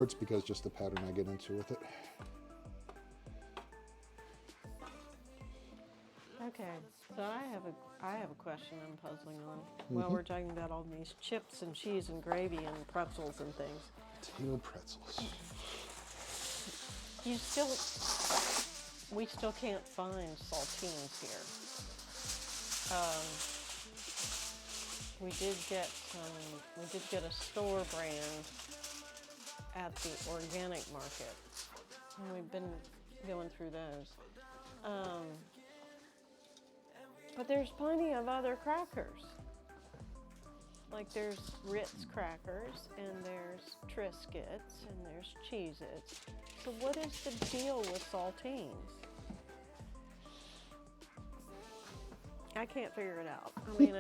It's because just the pattern I get into with it. Okay, so I have a question I'm puzzling on. Well, we're talking about all these chips and cheese and gravy and pretzels and things. Potato pretzels. We still can't find saltines here. We did get a store brand at the organic market, and we've been going through those. But there's plenty of other crackers. Like there's Ritz crackers, and there's Triscuits, and there's Cheez-Its. So what is the deal with saltines? I can't figure it out. I mean,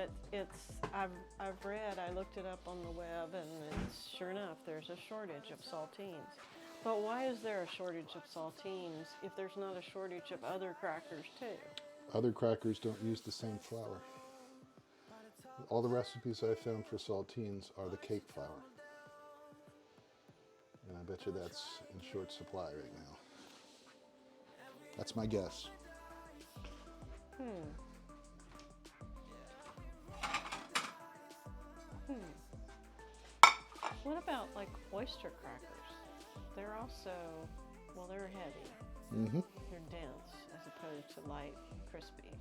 I've read, I looked it up on the web, and it's sure enough, there's a shortage of saltines. But why is there a shortage of saltines if there's not a shortage of other crackers too? Other crackers don't use the same flour. All the recipes I found for saltines are the cake flour. And I bet you that's in short supply right now. That's my guess. What about like oyster crackers? They're also, well, they're heavy. Mm-hmm. They're dense as opposed to light and crispy.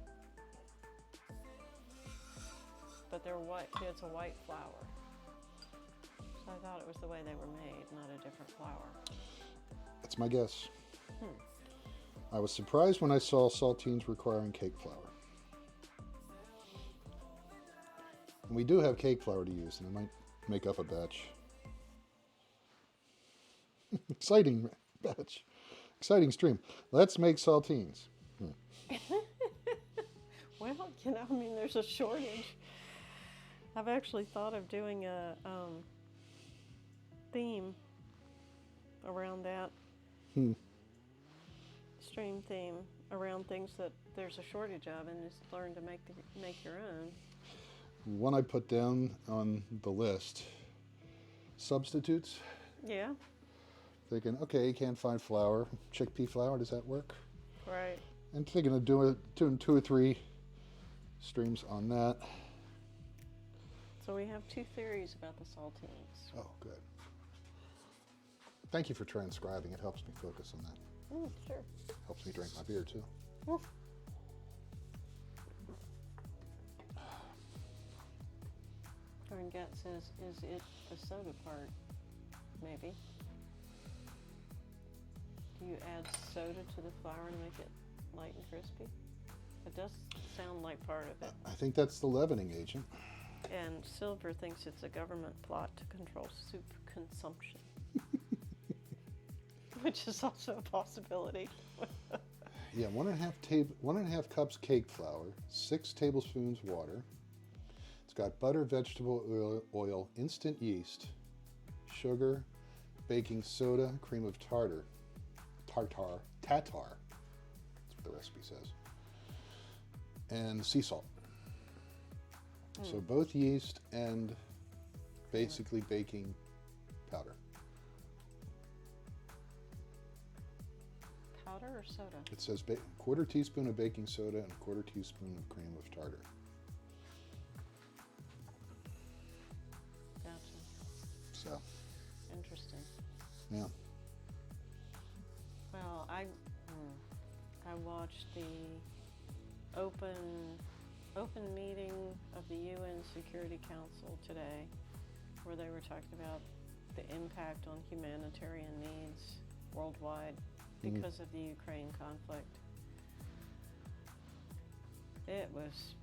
But they're white. It's a white flour. So I thought it was the way they were made, not a different flour. That's my guess. I was surprised when I saw saltines requiring cake flour. And we do have cake flour to use, and I might make up a batch. Exciting batch. Exciting stream. Let's make saltines. Well, I mean, there's a shortage. I've actually thought of doing a theme around that. Stream theme around things that there's a shortage of, and just learn to make your own. One I put down on the list, substitutes. Yeah. Thinking, okay, you can't find flour. Chickpea flour, does that work? Right. And thinking of doing 2 or 3 streams on that. So we have 2 theories about the saltines. Oh, good. Thank you for transcribing. It helps me focus on that. Sure. Helps me drink my beer, too. Get says, is it the soda part? Maybe. Do you add soda to the flour to make it light and crispy? It does sound like part of it. I think that's the leavening agent. And Silver thinks it's a government plot to control soup consumption. Which is also a possibility. Yeah, 1.5 cups cake flour, 6 tablespoons water. It's got butter, vegetable oil, instant yeast, sugar, baking soda, cream of tatar. That's what the recipe says. And sea salt. So both yeast and basically baking powder. Powder or soda? It says 1/4 teaspoon of baking soda and 1/4 teaspoon of cream of tartar. Gotcha. So. Interesting. Yeah. Well, I watched the open meeting of the UN Security Council today, where they were talking about the impact on humanitarian needs worldwide because of the Ukraine conflict. It was,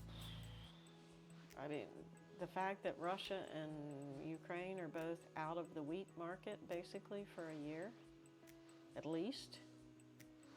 I mean, the fact that Russia and Ukraine are both out of the wheat market basically for a year, at least,